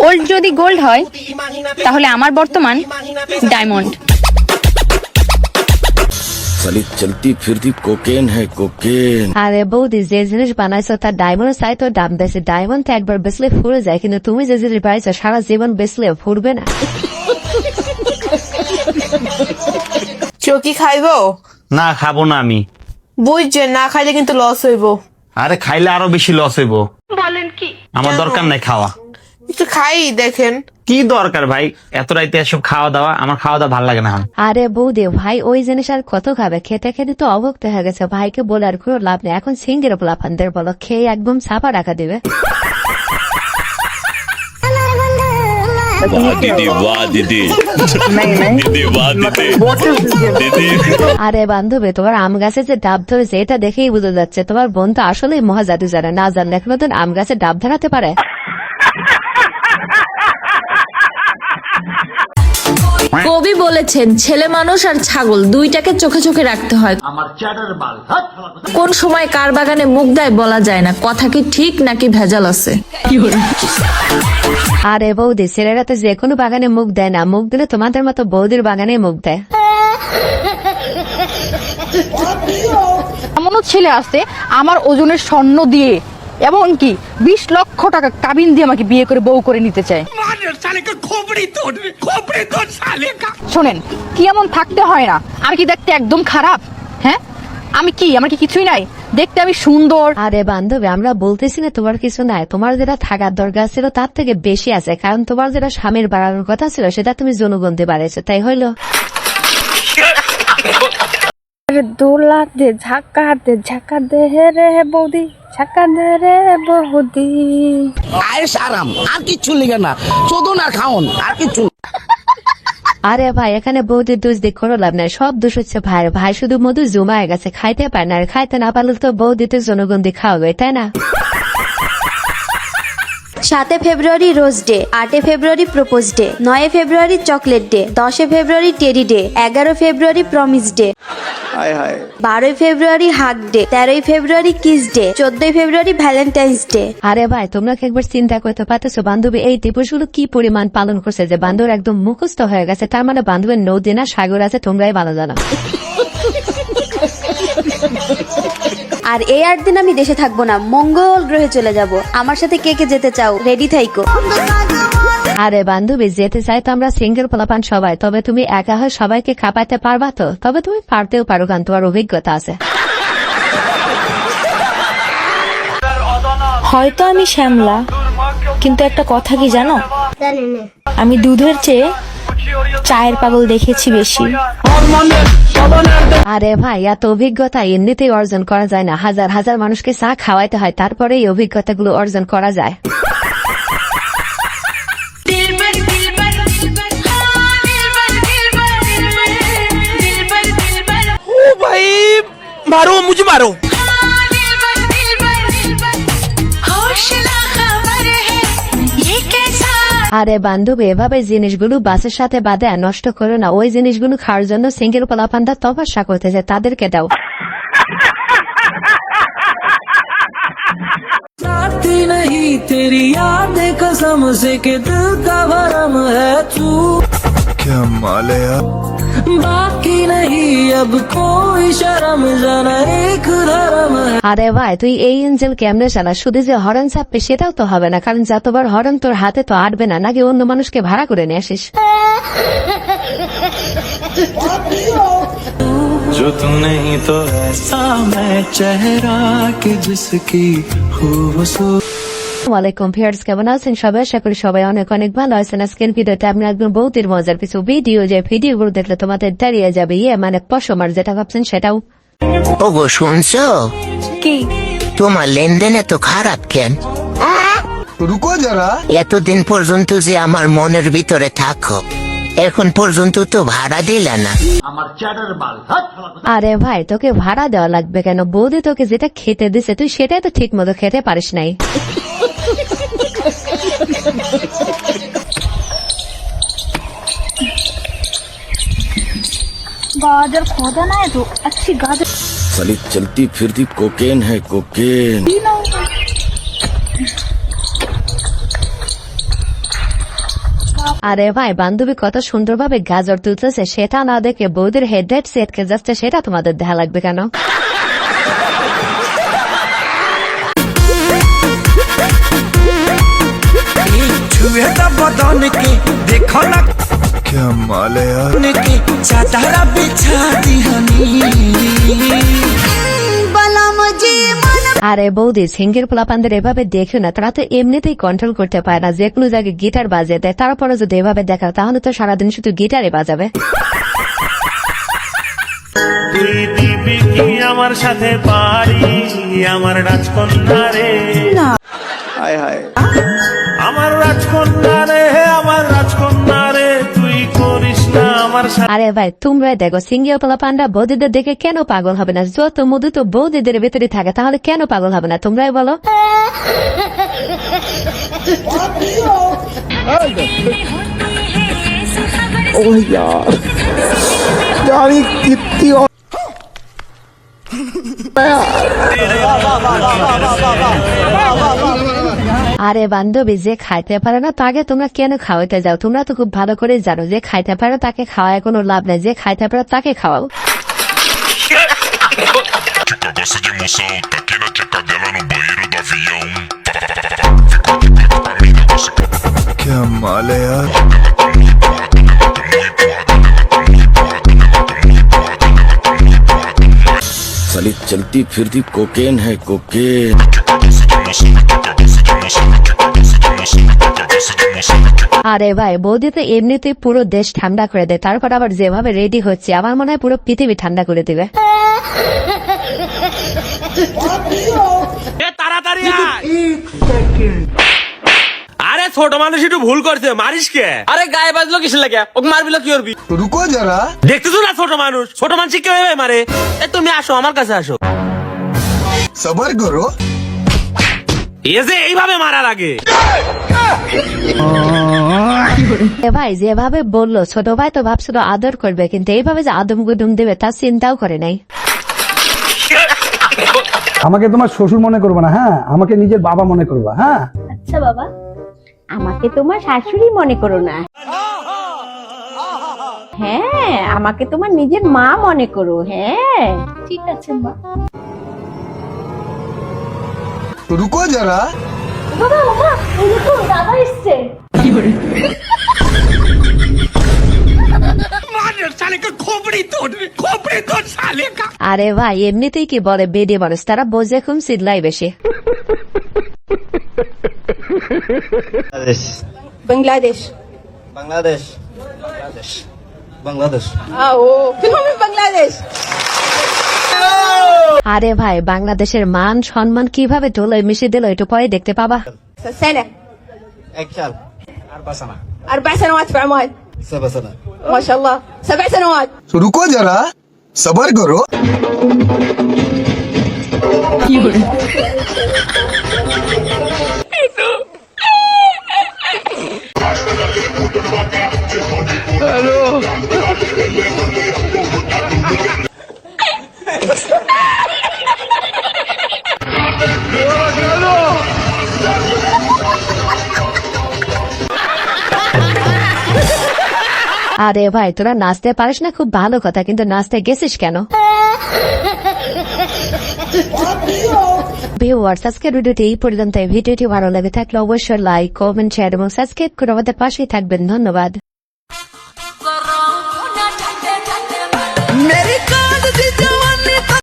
Old যদি gold হয় তাহলে আমার বর্তমান ডায়মন্ড। साली चलती फिरती कोकेन है कोकेन। আরে বৌদি, যে জিনিস বানাইছো তার ডায়মন্ড চাই তো দাম বেশি। ডায়মন্ড তো একবার বেচলে ফুরে যায়, কিন্তু তুমি যে জিনিস বানাইছো সারা জীবন বেচলে ফুরবে না। চকি খাইবো? না খাবো না আমি। বুঝছেন, না খাইলে কিন্তু লস হইব। আরে খাইলে আরো বেশি লস হইব। বলেন কি? আমার দরকার নাই খাওয়া। একটু খাই দেখেন। কি দরকার ভাই এত রাইতে এসব খাওয়া দাওয়া? আমার খাওয়া দাওয়া ভালো লাগে না। আরে বৌদি ভাই, ওই জিনিস আর কত খাবে? খেতে খেতে তো অভুক্ত হয়ে গেছে। ভাইকে বলে আর কোনো লাভ নেই। এখন সিঙ্গের পোলাপানদের বলো, খেয়ে একদম ছাপা রাখা দিবে। दीदी वाह दीदी दीदी वाह दीदी दीदी। আরে বান্ধবী, তোমার আম গাছে যে ডাব ধরেছে এটা দেখেই বোঝা যাচ্ছে তোমার বোন তো আসলেই মহাজাদু জানে। না জানলে এখন তো আম গাছে ডাব ধরাতে পারে। কবি বলেছেন, ছেলে মানুষ আর ছাগল দুইটাকে চোখে চোখে রাখতে হয়। কোন সময় কার বাগানে মুখ দেয় বলা যায় না। কথা কি ঠিক নাকি ভেজাল আছে? আরে বৌদি, ছেলেরা তো যে কোনো বাগানে মুখ দেয় না। মুখ দিলে তোমাদের মতো বৌদির বাগানে মুখ দেয়। এমনও ছেলে আছে আমার ওজনের স্বর্ণ দিয়ে এবং কি 20 লক্ষ টাকা কাবিন দিয়ে আমাকে বিয়ে করে বউ করে নিতে চায়। শোনেন, কি এমন থাকতে হয় না? আমি কি দেখতে একদম খারাপ? হ্যাঁ, আমি কি, আমার কি কিছুই নাই? দেখতে আমি সুন্দর। আরে বান্ধবী, আমরা বলতেছি না তোমার কিছু নাই। তোমার যেটা থাকার দরকার ছিল তার থেকে বেশি আছে। কারণ তোমার যেটা স্বামীর বাড়ানোর কথা ছিল সেটা তুমি জনগণতে বাড়াইছো, তাই হইলো। দোলা দে ঝাঁকা দে রে বৌদি, ঝাঁকা দে রে বৌদি। আয়েস আরাম আর কিচ্ছু লিখে না, চোদন আর খাওন আর কিচ্ছু। আরে ভাই, এখানে বৌদির দোষ দিয়ে কোনো লাভ নাই। সব দোষ হচ্ছে ভাইয়ের। ভাই শুধু মধু জমায় গেছে, খাইতে পারে না। আর খাইতে না পারলে তো বৌদিতে জনগণ দিয়ে খাওয়াবে, তাই না? 7 ফেব্রুয়ারি রোজ ডে, 8 ফেব্রুয়ারি প্রপোজ ডে, 9 ফেব্রুয়ারি চকলেট ডে, 10 ফেব্রুয়ারি টেডি ডে, 11 ফেব্রুয়ারি প্রমিস ডে, 12 ফেব্রুয়ারি হাগ ডে, 13 ফেব্রুয়ারি কিস ডে, 14 ফেব্রুয়ারি ভ্যালেন্টাইন্স ডে। আরে ভাই, তোমরা কি একবার চিন্তা করতে পারতেছো বান্ধবী এই দিবসগুলো কি পরিমাণ পালন করছে? যে বান্ধব একদম মুখস্থ হয়ে গেছে। তার মানে বান্ধবের নদী না সাগর আছে, তোমরাই ভালো জানো। আর এই 8 দিন আমি দেশে থাকবো না, মঙ্গল গ্রহে চলে যাব। আমার সাথে কে কে যেতে চাও? রেডি থাইকো। আরে বান্ধবী, যেতে চাই তো আমরা সিঙ্গেল পোলাপান সবাই। তবে তুমি একা হয়ে সবাইকে খাপাইতে পারবা তো? তবে তুমি পারতেও পারো, কারণ তোমার অভিজ্ঞতা আছে। হয়তো আমি শ্যামলা, কিন্তু একটা কথা কি জানো? আমি দুধের চেয়ে চায়ের পাগল দেখেছি বেশি। আরে ভাই, এত অভিজ্ঞতা এমনিতেই অর্জন করা যায় না। হাজার হাজার মানুষকে চা খাওয়াইতে হয়, তারপরে এই অভিজ্ঞতাগুলো অর্জন করা যায়। ভাই মারো, মুঝে মারো। আরে বান্ধবী, এভাবে জিনিসগুলো বাসের সাথে বাঁধে নষ্ট করো না। ওই জিনিসগুলো খাওয়ার জন্য সিঙ্গেল পোলাপানরা তপস্যা করতেছে, তাদেরকে দাও। আরে ভাই, তুই এই এঞ্জেল কেমনে চালা? শুধু যে হরন চাপবে সেটাও তো হবে না, কারণ যতবার হরন তোর হাতে তো আটবে না। নাকি অন্য মানুষকে ভাড়া করে নিয়ে আসিস? जो तू नहीं तो ऐसा मैं चेहरा कि जिसकी खूबसूरत। ওয়ালাইকুম ভিউয়ার্স, কেমন আছেন সবাই? আশা করি সবাই অনেক অনেক ভালো আছেন। আজকের ভিডিওতে আমি একদম বহুতের মজার কিছু ভিডিও, যে ভিডিওগুলো দেখলে তোমাদের দাঁড়িয়ে যাবে মানে পশমার যেটা ভাবছেন সেটাও। ওগো শুনছো? কি? তোমার লেনদেন এত খারাপ কেন? रुको जरा। এতদিন পর্যন্ত যে আমার মনের ভিতরে থাকো, এখন পর্যন্ত তো ভাড়া দিলা না। আরে ভাই, তোকে ভাড়া দেওয়া লাগবে কেন? বৌদি তোকে যেটা খেতে দিছে তুই সেটাই তো ঠিক মতো খেতে পারিস নাই। गाजर खोदा ना है तो अच्छी गाजर। साली चलती फिरती कोकेन है कोकेन। আরে ভাই, বান্ধবী কত সুন্দরভাবে গাজর তুলতেছে সেটা না দেখে বৌদির হেডলাইট সেটকে যাচ্ছে, সেটা তোমাদের দেখা লাগবে কেন? बदन के देखो ना क्या माल है यार के चादरा बिछा दी हनी আরে বৌদি, সিঙ্গের পোলাপানদের এভাবে দেখো না, তারা তো এমনিতেই কন্ট্রোল করতে পারে না, যে কোনো জায়গায় গিটার বাজিয়ে দেয়। তারপরে যদি এভাবে দেখা, তাহলে তো সারাদিন শুধু গিটারে বাজাবে। তুই দিবি কি আমার সাথে পারি আমার রাজকন্যা রে হায় হায় আমার রাজকন্যা রে আমার রাজকন্যা রে তুই করিস না আমার সাথে। আরে ভাই, তোমরাই দেখো, সিঙ্গেল পোলাপানরা বৌদিদের দেখে কেন পাগল হবে না? যত মধু তো বৌদিদের ভেতরে থাকে, তাহলে কেন পাগল হবে না? তোমরাই বলো। আরে বান্ধবী, যে খাইতে পারে না তাকে তোমরা কেন খাওয়াইতে যাও? তোমরা তো খুব ভালো করে জানো যে খাইতে পারে তাকে খাওয়ায় কোনো লাভ নাই, যে খাইতে পারে তাকে খাওয়াও। Gosta de emoção, tá aqui na tcheca dela no banheiro do avião. क्या माल है यार साली चलती फिरती कोकेन है कोकेन। আরে ভাই, বৌদি তো এমনিতেই পুরো দেশ ঠান্ডা করে দেয়, তারপর আবার যেভাবে রেডি হচ্ছে, আমার মনে হয় পুরো পৃথিবী ঠান্ডা করে দিবে। তাড়াতাড়ি আরে ছোট মানুষ একটু ভুল করছে, মারিস কে? আরে গায়ে বাজলো কিসের লাগে? ওকে মারবিল কি করবি? रुको जरा দেখতেছো না ছোট মানুষ, ছোট মানুষ কে ভাবে মারে? তুমি আসো আমার কাছে আসো। सबर करो এ যে এইভাবে মারার আগে এ ভাই, যেভাবে বললো, ছোট ভাই তো ভাবছিল আদর করবে, কিন্তু এইভাবে যে আদম গুদুম দেবে তার চিন্তাও করে নাই। আমাকে তোমার শ্বশুর মনে করবে না, হ্যাঁ? আমাকে নিজের বাবা মনে করবা, হ্যাঁ? আচ্ছা বাবা, আমাকে তোমার শাশুড়ি মনে করো না। হ্যাঁ, আমাকে তোমার নিজের মা মনে করো। হ্যাঁ, ঠিক আছে মা। रुको जरा বাবা বাবা, এই দেখো দাদা এসছে। আরে ভাই, এমনিতেই কি বলে বেডে মানুষ, তারা বোঝে খুব চিল্লাই বেশি। बांग्लादेश बांग्लादेश बांग्लादेश आओ फिल्म में बांग्लादेश আরে ভাই, বাংলাদেশের মান সম্মান কিভাবে ঢোলে মিশিয়ে দিল, একটু পরে দেখতে পাবা। سنة اكشن 4 سنة 4 سنوات في عمان 7 سنة ما شاء الله 7 سنوات रुको जरा सबर करो আরে ভাই, তোরা নাচতে পারিস না, খুব ভালো কথা, কিন্তু নাচতে গেছিস কেন? ভিউয়ার্স, আজকের ভিডিওটি এই পর্যন্ত। ভিডিওটি ভালো লাগে থাকলে অবশ্যই লাইক, কমেন্ট, শেয়ার এবং সাবস্ক্রাইব করে আমাদের পাশেই থাকবেন। ধন্যবাদ।